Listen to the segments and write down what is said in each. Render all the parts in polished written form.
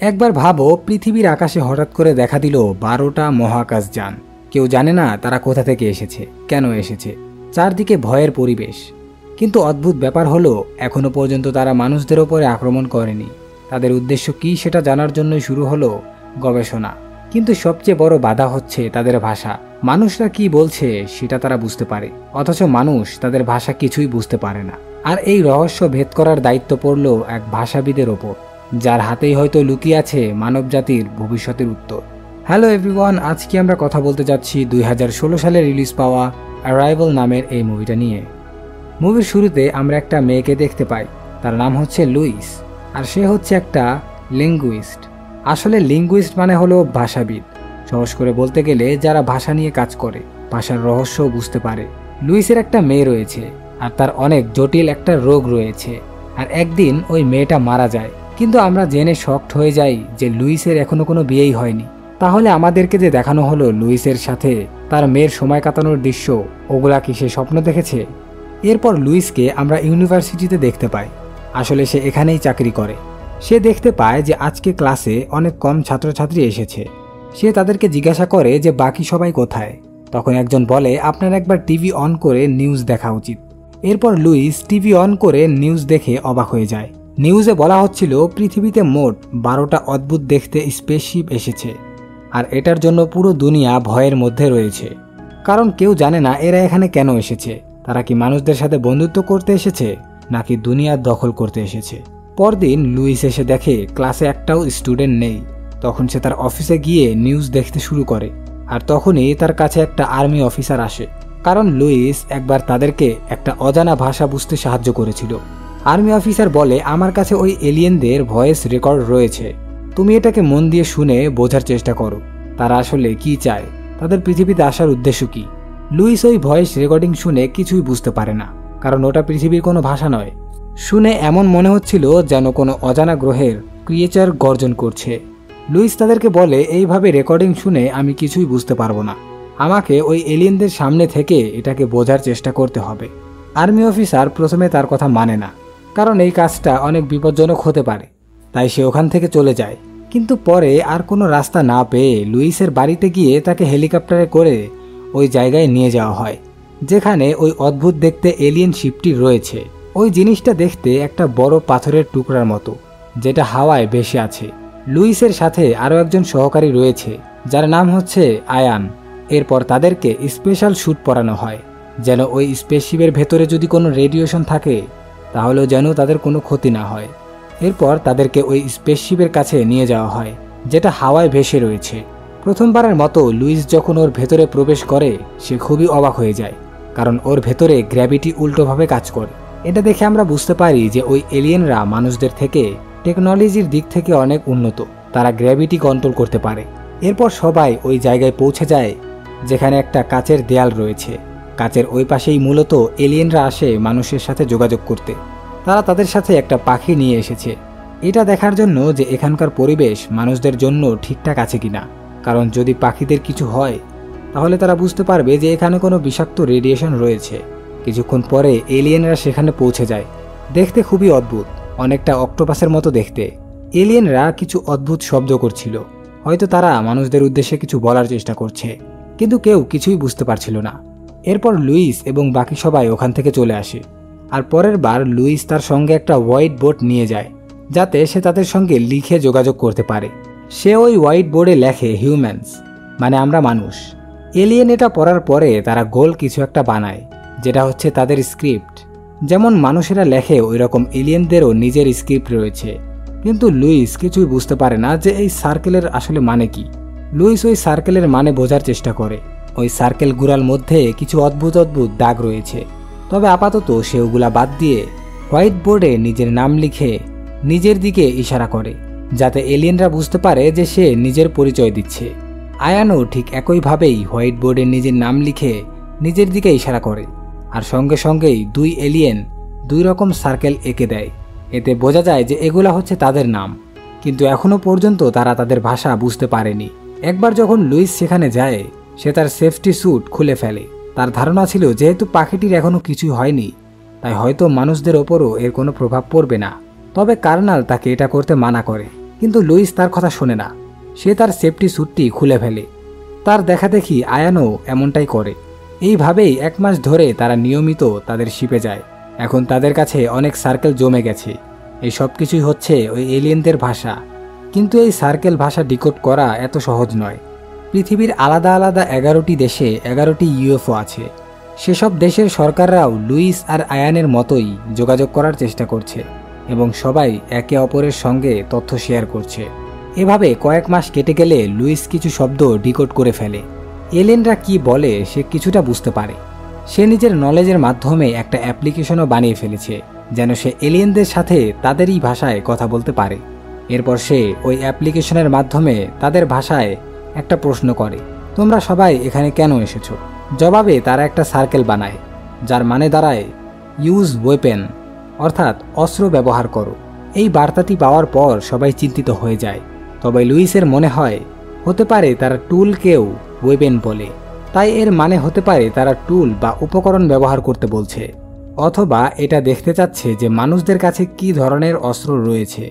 একবার ভাবো, পৃথিবীর আকাশে হঠাৎ করে দেখা দিল 12টা মহাকাশযান। কেউ জানে না তারা কোথা থেকে এসেছে, কেন এসেছে। চারদিকে ভয়ের পরিবেশ। কিন্তু অদ্ভুত ব্যাপার হলো, এখনো পর্যন্ত তারা মানুষদের ওপরে আক্রমণ করেনি। তাদের উদ্দেশ্য কি সেটা জানার জন্যই শুরু হলো গবেষণা। কিন্তু সবচেয়ে বড় বাধা হচ্ছে তাদের ভাষা। মানুষরা কি বলছে সেটা তারা বুঝতে পারে, অথচ মানুষ তাদের ভাষা কিছুই বুঝতে পারে না। আর এই রহস্য ভেদ করার দায়িত্ব পড়ল এক ভাষাবিদের ওপর, যার হাতেই হয়তো লুকিয়ে আছে মানবজাতির ভবিষ্যতের উত্তর। হ্যালো এভরিওয়ান, আজকে আমরা কথা বলতে যাচ্ছি 2016 সালে রিলিজ পাওয়া অ্যারাইভাল নামের এই মুভিটা নিয়ে। মুভির শুরুতে আমরা একটা মেয়েকে দেখতে পাই, তার নাম হচ্ছে লুইস। আর সে হচ্ছে একটা লিঙ্গুইস্ট। আসলে লিঙ্গুইস্ট মানে হলো ভাষাবিদ। সহজ করে বলতে গেলে যারা ভাষা নিয়ে কাজ করে, ভাষার রহস্য বুঝতে পারে। লুইসের একটা মেয়ে রয়েছে, আর তার অনেক জটিল একটা রোগ রয়েছে। আর একদিন ওই মেয়েটা মারা যায়। কিন্তু আমরা জেনে শকড হয়ে যাই যে লুইসের এখনো কোনো বিয়েই হয়নি। তাহলে আমাদেরকে যে দেখানো হলো লুইসের সাথে তার মেয়ের সময় কাটানোর দৃশ্য, ওগুলা কি সে স্বপ্ন দেখেছে? এরপর লুইসকে আমরা ইউনিভার্সিটিতে দেখতে পাই। আসলে সে এখানেই চাকরি করে। সে দেখতে পায় যে আজকে ক্লাসে অনেক কম ছাত্রছাত্রী এসেছে। সে তাদেরকে জিজ্ঞাসা করে যে বাকি সবাই কোথায়। তখন একজন বলে, আপনার একবার টিভি অন করে নিউজ দেখা উচিত। এরপর লুইস টিভি অন করে নিউজ দেখে অবাক হয়ে যায়। নিউজে বলা হচ্ছিল পৃথিবীতে মোট 12টা অদ্ভুত দেখতে স্পেসশিপ এসেছে। আর এটার জন্য পুরো দুনিয়া ভয়ের মধ্যে রয়েছে। কারণ কেউ জানে না এরা এখানে কেন এসেছে। তারা কি মানুষদের সাথে বন্ধুত্ব করতে এসেছে, নাকি দুনিয়ার দখল করতে এসেছে। পরদিন লুইস এসে দেখে ক্লাসে একটাও স্টুডেন্ট নেই। তখন সে তার অফিসে গিয়ে নিউজ দেখতে শুরু করে। আর তখনই তার কাছে একটা আর্মি অফিসার আসে, কারণ লুইস একবার তাদেরকে একটা অজানা ভাষা বুঝতে সাহায্য করেছিল। আর্মি অফিসার বলে, আমার কাছে ওই এলিয়েনদের ভয়েস রেকর্ড রয়েছে। তুমি এটাকে মন দিয়ে শুনে বোঝার চেষ্টা করো, তারা আসলে কি চায়, তাদের পৃথিবীতে আসার উদ্দেশ্য কি। লুইস ওই ভয়েস রেকর্ডিং শুনে কিছুই বুঝতে পারে না, কারণ ওটা পৃথিবীর কোনো ভাষা নয়। শুনে এমন মনে হচ্ছিল যেন কোনো অজানা গ্রহের ক্রিয়েচার গর্জন করছে। লুইস তাদেরকে বলে, এইভাবে রেকর্ডিং শুনে আমি কিছুই বুঝতে পারবো না। আমাকে ওই এলিয়েনদের সামনে থেকে এটাকে বোঝার চেষ্টা করতে হবে। আর্মি অফিসার প্রথমে তার কথা মানে না, কারণ এই কাজটা অনেক বিপজ্জনক হতে পারে। তাই সে ওখান থেকে চলে যায়। কিন্তু পরে আর কোনো রাস্তা না পেয়ে লুইসের বাড়িতে গিয়ে তাকে হেলিকপ্টারে করে ওই জায়গায় নিয়ে যাওয়া হয়, যেখানে ওই অদ্ভুত দেখতে এলিয়েন শিপটি রয়েছে। ওই জিনিসটা দেখতে একটা বড় পাথরের টুকরার মতো, যেটা হাওয়ায় ভেসে আছে। লুইসের সাথে আরও একজন সহকারী রয়েছে, যার নাম হচ্ছে আয়ান। এরপর তাদেরকে স্পেশাল স্যুট পরানো হয়, যেন ওই স্পেসশিপের ভেতরে যদি কোনো রেডিয়েশন থাকে তাহলেও যেন তাদের কোনো ক্ষতি না হয়। এরপর তাদেরকে ওই স্পেসশিপের কাছে নিয়ে যাওয়া হয়, যেটা হাওয়ায় ভেসে রয়েছে। প্রথমবারের মতো লুইস যখন ওর ভেতরে প্রবেশ করে, সে খুবই অবাক হয়ে যায়, কারণ ওর ভেতরে গ্র্যাভিটি উল্টোভাবে কাজ করে। এটা দেখে আমরা বুঝতে পারি যে ওই এলিয়েনরা মানুষদের থেকে টেকনোলজির দিক থেকে অনেক উন্নত। তারা গ্র্যাভিটি কন্ট্রোল করতে পারে। এরপর সবাই ওই জায়গায় পৌঁছে যায়, যেখানে একটা কাচের দেয়াল রয়েছে। কাচের ওই পাশেই মূলত এলিয়েনরা আসে মানুষের সাথে যোগাযোগ করতে। তারা তাদের সাথে একটা পাখি নিয়ে এসেছে, এটা দেখার জন্য যে এখানকার পরিবেশ মানুষদের জন্য ঠিকঠাক আছে কিনা। কারণ যদি পাখিদের কিছু হয়, তাহলে তারা বুঝতে পারবে যে এখানে কোনো বিষাক্ত রেডিয়েশন রয়েছে। কিছুক্ষণ পরে এলিয়েনরা সেখানে পৌঁছে যায়। দেখতে খুবই অদ্ভুত, অনেকটা অক্টোপাসের মতো দেখতে। এলিয়েনরা কিছু অদ্ভুত শব্দ করছিল, হয়তো তারা মানুষদের উদ্দেশ্যে কিছু বলার চেষ্টা করছে, কিন্তু কেউ কিছুই বুঝতে পারছিল না। এরপর লুইস এবং বাকি সবাই ওখান থেকে চলে আসে। আর পরের বার লুইস তার সঙ্গে একটা হোয়াইট বোর্ড নিয়ে যায়, যাতে সে তাদের সঙ্গে লিখে যোগাযোগ করতে পারে। সে ওই হোয়াইট বোর্ডে লেখে হিউম্যানস, মানে আমরা মানুষ। এলিয়েন এটা পড়ার পরে তারা গোল কিছু একটা বানায়, যেটা হচ্ছে তাদের স্ক্রিপ্ট। যেমন মানুষেরা লেখে ওই রকম এলিয়েনদেরও নিজের স্ক্রিপ্ট রয়েছে। কিন্তু লুইস কিছুই বুঝতে পারে না যে এই সার্কেলের আসলে মানে কি। লুইস ওই সার্কেলের মানে বোঝার চেষ্টা করে। ওই সার্কেল গুড়ার মধ্যে কিছু অদ্ভুত অদ্ভুত দাগ রয়েছে, তবে আপাতত সে ওগুলা বাদ দিয়ে হোয়াইট বোর্ডে নিজের নাম লিখে নিজের দিকে ইশারা করে, যাতে এলিয়েনরা বুঝতে পারে যে সে নিজের পরিচয় দিচ্ছে। আয়ানও ঠিক একইভাবেই হোয়াইট বোর্ডে নিজের নাম লিখে নিজের দিকে ইশারা করে। আর সঙ্গে সঙ্গেই দুই এলিয়েন দুই রকম সার্কেল এঁকে দেয়। এতে বোঝা যায় যে এগুলা হচ্ছে তাদের নাম, কিন্তু এখনো পর্যন্ত তারা তাদের ভাষা বুঝতে পারেনি। একবার যখন লুইস সেখানে যায়, সে তার সেফটি স্যুট খুলে ফেলে। তার ধারণা ছিল যেহেতু পাখিটির এখনো কিছুই হয়নি, তাই হয়তো মানুষদের ওপরও এর কোনো প্রভাব পড়বে না। তবে কার্নাল তাকে এটা করতে মানা করে, কিন্তু লুইস তার কথা শোনে না। সে তার সেফটি স্যুটটি খুলে ফেলে। তার দেখা দেখি আয়ানও এমনটাই করে। এইভাবেই 1 মাস ধরে তারা নিয়মিত তাদের শিপে যায়। এখন তাদের কাছে অনেক সার্কেল জমে গেছে। এই সব কিছুই হচ্ছে ওই এলিয়েনদের ভাষা। কিন্তু এই সার্কেল ভাষা ডিকোড করা এত সহজ নয়। পৃথিবীর আলাদা আলাদা 11টি দেশে 11টি ইউএফও আছে। সেসব দেশের সরকাররাও লুইস আর আয়ানের মতোই যোগাযোগ করার চেষ্টা করছে এবং সবাই একে অপরের সঙ্গে তথ্য শেয়ার করছে। এভাবে কয়েক মাস কেটে গেলে লুইস কিছু শব্দ ডিকোড করে ফেলে। এলিয়েনরা কি বলে সে কিছুটা বুঝতে পারে। সে নিজের নলেজের মাধ্যমে একটা অ্যাপ্লিকেশনও বানিয়ে ফেলেছে যেন সে এলিয়েনদের সাথে তাদেরই ভাষায় কথা বলতে পারে। এরপর সে ওই অ্যাপ্লিকেশনের মাধ্যমে তাদের ভাষায় একটা প্রশ্ন করে, তোমরা সবাই এখানে কেন এসেছো? জবাবে তারা একটা সার্কেল বানায়, যার মানে দাঁড়ায় ইউজ ওয়েপেন, অর্থাৎ অস্ত্র ব্যবহার করো। এই বার্তাটি পাওয়ার পর সবাই চিন্তিত হয়ে যায়। তবে লুইসের মনে হয় হতে পারে তারা টুলকেও ওয়েপেন বলে, তাই এর মানে হতে পারে তারা টুল বা উপকরণ ব্যবহার করতে বলছে, অথবা এটা দেখতে চাচ্ছে যে মানুষদের কাছে কি ধরনের অস্ত্র রয়েছে।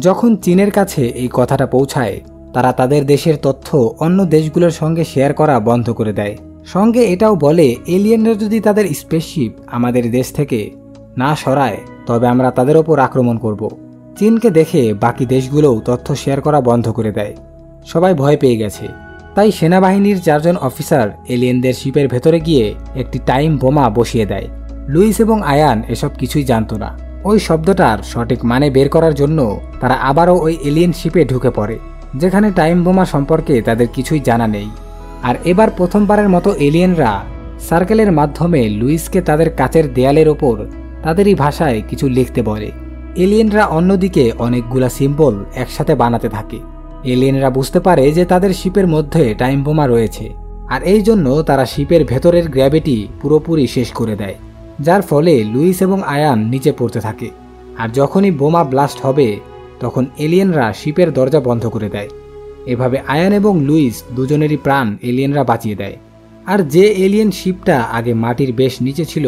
যখন চীনের কাছে এই কথাটা পৌঁছায়, তারা তাদের দেশের তথ্য অন্য দেশগুলোর সঙ্গে শেয়ার করা বন্ধ করে দেয়। সঙ্গে এটাও বলে এলিয়েনরা যদি তাদের স্পেসশিপ আমাদের দেশ থেকে না সরায় তবে আমরা তাদের ওপর আক্রমণ করব। চীনকে দেখে বাকি দেশগুলোও তথ্য শেয়ার করা বন্ধ করে দেয়। সবাই ভয় পেয়ে গেছে। তাই সেনাবাহিনীর 4 জন অফিসার এলিয়েনদের শিপের ভেতরে গিয়ে একটি টাইম বোমা বসিয়ে দেয়। লুইস এবং আয়ান এসব কিছুই জানতো না। ওই শব্দটার সঠিক মানে বের করার জন্য তারা আবারও ওই এলিয়েন শিপে ঢুকে পড়ে, যেখানে টাইম বোমা সম্পর্কে তাদের কিছুই জানা নেই। আর এবার প্রথমবারের মতো এলিয়েনরা সার্কেলের মাধ্যমে লুইসকে তাদের কাচের দেয়ালের ওপর তাদেরই ভাষায় কিছু লিখতে বলে। এলিয়েনরা অন্যদিকে অনেকগুলা সিম্বল একসাথে বানাতে থাকে। এলিয়েনরা বুঝতে পারে যে তাদের শিপের মধ্যে টাইম বোমা রয়েছে, আর এই জন্য তারা শিপের ভেতরের গ্র্যাভিটি পুরোপুরি শেষ করে দেয়, যার ফলে লুইস এবং আয়ান নিচে পড়তে থাকে। আর যখনই বোমা ব্লাস্ট হবে তখন এলিয়েনরা শিপের দরজা বন্ধ করে দেয়। এভাবে আয়ান এবং লুইস দুজনেরই প্রাণ এলিয়েনরা বাঁচিয়ে দেয়। আর যে এলিয়েন শিপটা আগে মাটির বেশ নিচে ছিল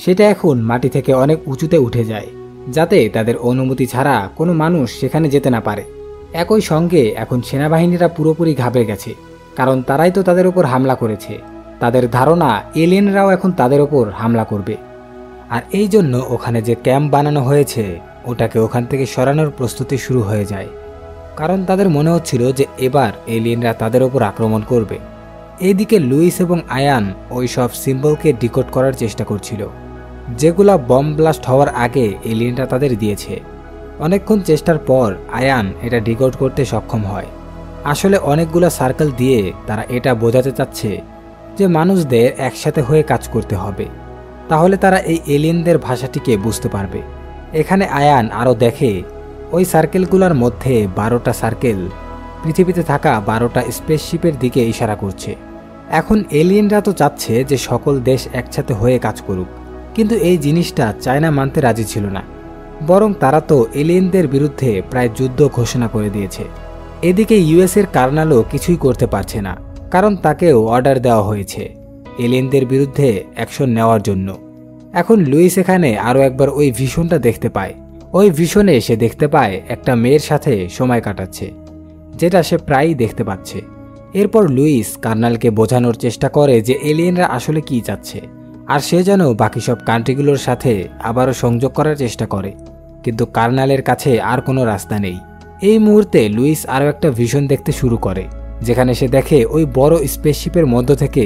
সেটা এখন মাটি থেকে অনেক উঁচুতে উঠে যায়, যাতে তাদের অনুমতি ছাড়া কোনো মানুষ সেখানে যেতে না পারে। একই সঙ্গে এখন সেনাবাহিনীরা পুরোপুরি ঘাবড়ে গেছে, কারণ তারাই তো তাদের ওপর হামলা করেছে। তাদের ধারণা এলিয়েনরাও এখন তাদের ওপর হামলা করবে। আর এই জন্য ওখানে যে ক্যাম্প বানানো হয়েছে ওটাকে ওখান থেকে সরানোর প্রস্তুতি শুরু হয়ে যায়, কারণ তাদের মনে হচ্ছিল যে এবার এলিয়েনরা তাদের ওপর আক্রমণ করবে। এইদিকে লুইস এবং আয়ান ওই সব সিম্বলকে ডিকোড করার চেষ্টা করছিল, যেগুলা বম ব্লাস্ট হওয়ার আগে এলিয়েনরা তাদের দিয়েছে। অনেকক্ষণ চেষ্টার পর আয়ান এটা ডিকোড করতে সক্ষম হয়। আসলে অনেকগুলো সার্কেল দিয়ে তারা এটা বোঝাতে চাচ্ছে যে মানুষদের একসাথে হয়ে কাজ করতে হবে, তাহলে তারা এই এলিয়েনদের ভাষাটিকে বুঝতে পারবে। এখানে আয়ান আরও দেখে ওই সার্কেলগুলোর মধ্যে 12টা সার্কেল পৃথিবীতে থাকা 12টা স্পেসশিপের দিকে ইশারা করছে। এখন এলিয়েনরা তো চাচ্ছে যে সকল দেশ একসাথে হয়ে কাজ করুক, কিন্তু এই জিনিসটা চায়না মানতে রাজি ছিল না। বরং তারা তো এলিয়েনদের বিরুদ্ধে প্রায় যুদ্ধ ঘোষণা করে দিয়েছে। এদিকে ইউএসের কার্নালও কিছুই করতে পারছে না, কারণ তাকেও অর্ডার দেওয়া হয়েছে এলিয়েনদের বিরুদ্ধে অ্যাকশন নেওয়ার জন্য। এখন লুইস এখানে আরও একবার ওই ভিশনটা দেখতে পায়। ওই ভিশনে সে দেখতে পায় একটা মেয়ের সাথে সময় কাটাচ্ছে, যেটা সে প্রায়ই দেখতে পাচ্ছে। এরপর লুইস কার্নালকে বোঝানোর চেষ্টা করে যে এলিয়েনরা আসলে কি চাচ্ছে, আর সে যেন বাকি সব কান্ট্রিগুলোর সাথে আবারও সংযোগ করার চেষ্টা করে। কিন্তু কার্নালের কাছে আর কোনো রাস্তা নেই। এই মুহূর্তে লুইস আরও একটা ভিশন দেখতে শুরু করে, যেখানে সে দেখে ওই বড় স্পেসশিপের মধ্য থেকে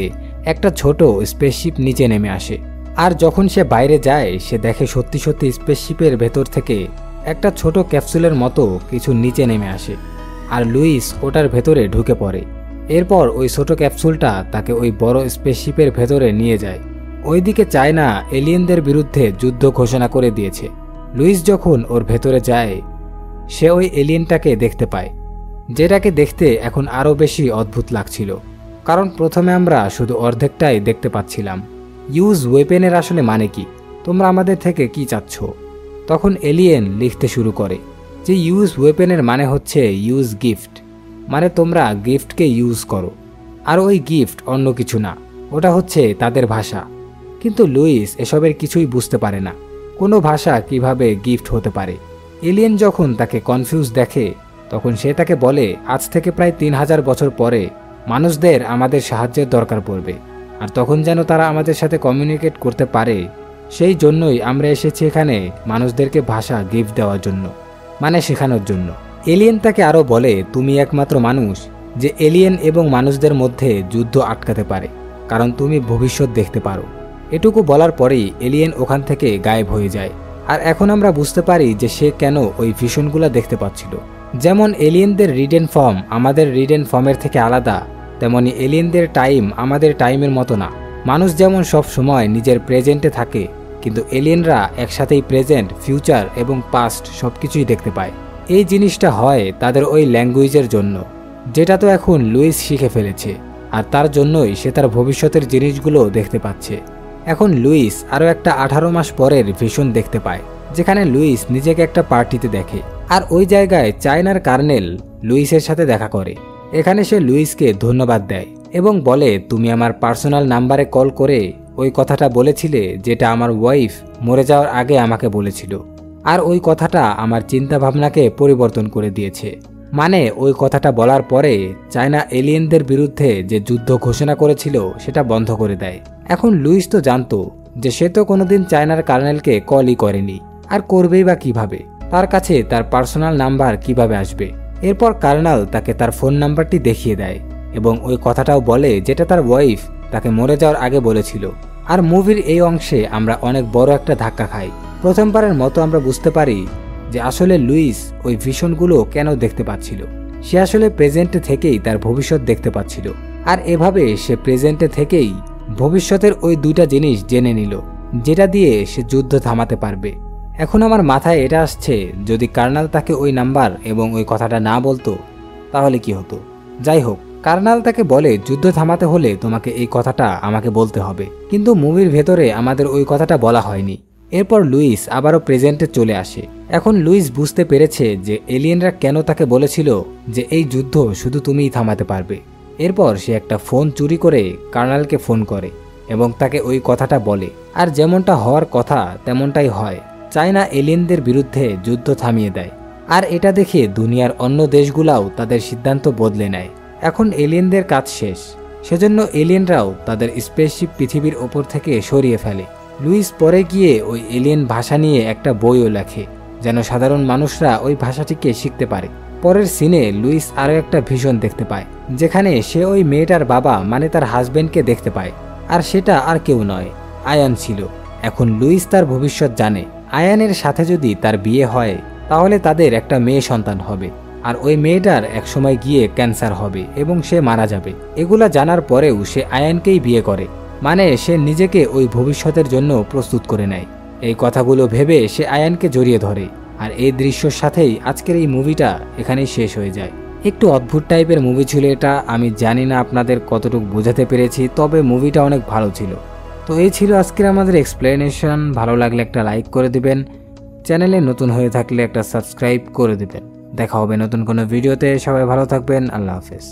একটা ছোট স্পেসশিপ নিচে নেমে আসে। আর যখন সে বাইরে যায় সে দেখে সত্যি সত্যি স্পেসশিপের ভেতর থেকে একটা ছোট ক্যাপসুলের মতো কিছু নিচে নেমে আসে, আর লুইস ওটার ভেতরে ঢুকে পড়ে। এরপর ওই ছোট ক্যাপসুলটা তাকে ওই বড় স্পেসশিপের ভেতরে নিয়ে যায়। ওইদিকে চায়না এলিয়েনদের বিরুদ্ধে যুদ্ধ ঘোষণা করে দিয়েছে। লুইস যখন ওর ভেতরে যায় সে ওই এলিয়েনটাকে দেখতে পায়, যেটাকে দেখতে এখন আরও বেশি অদ্ভুত লাগছিল, কারণ প্রথমে আমরা শুধু অর্ধেকটাই দেখতে পাচ্ছিলাম। ইউজ ওয়েপেনের আসলে মানে কি? তোমরা আমাদের থেকে কি চাচ্ছ? তখন এলিয়েন লিখতে শুরু করে যে ইউজ ওয়েপেনের মানে হচ্ছে ইউজ গিফট, মানে তোমরা গিফটকে ইউজ করো। আর ওই গিফট অন্য কিছু না, ওটা হচ্ছে তাদের ভাষা। কিন্তু লুইস এসবের কিছুই বুঝতে পারে না, কোনো ভাষা কিভাবে গিফট হতে পারে। এলিয়েন যখন তাকে কনফিউজ দেখে তখন সে তাকে বলে আজ থেকে প্রায় 3000 বছর পরে মানুষদের আমাদের সাহায্যের দরকার পড়বে, আর তখন যেন তারা আমাদের সাথে কমিউনিকেট করতে পারে সেই জন্যই আমরা এসেছি এখানে মানুষদেরকে ভাষা গিফট দেওয়ার জন্য, মানে শেখানোর জন্য। এলিয়েন তাকে আরও বলে তুমি একমাত্র মানুষ যে এলিয়েন এবং মানুষদের মধ্যে যুদ্ধ আটকাতে পারে, কারণ তুমি ভবিষ্যৎ দেখতে পারো। এটুকু বলার পরেই এলিয়েন ওখান থেকে গায়েব হয়ে যায়। আর এখন আমরা বুঝতে পারি যে সে কেন ওই ভিশনগুলো দেখতে পাচ্ছিল। যেমন এলিয়েনদের রিডেন ফর্ম আমাদের রিডেন ফর্মের থেকে আলাদা, তেমনি এলিয়েনদের টাইম আমাদের টাইমের মতো না। মানুষ যেমন সব সময় নিজের প্রেজেন্টে থাকে, কিন্তু এলিয়েনরা একসাথেই প্রেজেন্ট, ফিউচার এবং পাস্ট সবকিছুই দেখতে পায়। এই জিনিসটা হয় তাদের ওই ল্যাঙ্গুয়েজের জন্য, যেটা তো এখন লুইস শিখে ফেলেছে, আর তার জন্যই সে তার ভবিষ্যতের জিনিসগুলো দেখতে পাচ্ছে। এখন লুইস আরও একটা 18 মাস পরের ভিশন দেখতে পায়, যেখানে লুইস নিজেকে একটা পার্টিতে দেখে, আর ওই জায়গায় চায়নার কার্নেল লুইসের সাথে দেখা করে। এখানে সে লুইসকে ধন্যবাদ দেয় এবং বলে তুমি আমার পার্সোনাল নাম্বারে কল করে ওই কথাটা বলেছিলে যেটা আমার ওয়াইফ মরে যাওয়ার আগে আমাকে বলেছিল, আর ওই কথাটা আমার চিন্তা ভাবনাকে পরিবর্তন করে দিয়েছে। মানে ওই কথাটা বলার পরে চায়না এলিয়েনদের বিরুদ্ধে যে যুদ্ধ ঘোষণা করেছিল সেটা বন্ধ করে দেয়। এখন লুইস তো জানতো যে সে তো কোনোদিন চায়নার কার্নেলকে কলই করেনি, আর করবেই বা কিভাবে, তার কাছে তার পার্সোনাল নাম্বার কিভাবে আসবে। এরপর কার্নেল তাকে তার ফোন নাম্বারটি দেখিয়ে দেয় এবং ওই কথাটাও বলে যেটা তার ওয়াইফ তাকে মরে যাওয়ার আগে বলেছিল। আর মুভির এই অংশে আমরা অনেক বড় একটা ধাক্কা খাই। প্রথমবারের মতো আমরা বুঝতে পারি যে আসলে লুইস ওই ভিশনগুলো কেন দেখতে পাচ্ছিল। সে আসলে প্রেজেন্টে থেকেই তার ভবিষ্যৎ দেখতে পাচ্ছিল, আর এভাবে সে প্রেজেন্টে থেকেই ভবিষ্যতের ওই দুইটা জিনিস জেনে নিল, যেটা দিয়ে সে যুদ্ধ থামাতে পারবে। এখন আমার মাথায় এটা আসছে, যদি কার্নেল তাকে ওই নাম্বার এবং ওই কথাটা না বলতো তাহলে কি হতো। যাই হোক, কার্নেল তাকে বলে যুদ্ধ থামাতে হলে তোমাকে এই কথাটা আমাকে বলতে হবে, কিন্তু মুভির ভেতরে আমাদের ওই কথাটা বলা হয়নি। এরপর লুইস আবারও প্রেজেন্টে চলে আসে। এখন লুইস বুঝতে পেরেছে যে এলিয়েনরা কেন তাকে বলেছিল যে এই যুদ্ধ শুধু তুমিই থামাতে পারবে। এরপর সে একটা ফোন চুরি করে কার্নেলকে ফোন করে এবং তাকে ওই কথাটা বলে, আর যেমনটা হওয়ার কথা তেমনটাই হয়। চায়না এলিয়েনদের বিরুদ্ধে যুদ্ধ থামিয়ে দেয়, আর এটা দেখে দুনিয়ার অন্য দেশগুলাও তাদের সিদ্ধান্ত বদলে নেয়। এখন এলিয়েনদের কাজ শেষ, সেজন্য এলিয়েনরাও তাদের স্পেসশিপ পৃথিবীর ওপর থেকে সরিয়ে ফেলে। লুইস পরে গিয়ে ওই এলিয়েন ভাষা নিয়ে একটা বইও লেখে, যেন সাধারণ মানুষরা ওই ভাষাটিকে শিখতে পারে। পরের সিনে লুইস আরও একটা ভিশন দেখতে পায়, যেখানে সে ওই মেয়েটার বাবা মানে তার হাজবেন্ডকে দেখতে পায়, আর সেটা আর কেউ নয়, আয়ান ছিল। এখন লুইস তার ভবিষ্যৎ জানে, আয়ানের সাথে যদি তার বিয়ে হয় তাহলে তাদের একটা মেয়ে সন্তান হবে, আর ওই মেয়েটার একসময় গিয়ে ক্যান্সার হবে এবং সে মারা যাবে। এগুলা জানার পরেও সে আয়ানকেই বিয়ে করে, মানে সে নিজেকে ওই ভবিষ্যতের জন্য প্রস্তুত করে নেয়। এই কথাগুলো ভেবে সে আয়ানকে জড়িয়ে ধরে, আর এই দৃশ্যর সাথেই আজকের এই মুভিটা এখানেই শেষ হয়ে যায়। একটু অদ্ভুত টাইপের মুভি ছিল এটা, আমি জানি না আপনাদের কতটুকু বোঝাতে পেরেছি, তবে মুভিটা অনেক ভালো ছিল। তো এই ছিল আজকের আমাদের এক্সপ্লেনেশন। ভালো লাগলে একটা লাইক করে দিবেন, চ্যানেলে নতুন হয়ে থাকলে একটা সাবস্ক্রাইব করে দিবেন। দেখা হবে নতুন কোনো ভিডিওতে। সবাই ভালো থাকবেন। আল্লাহ হাফেজ।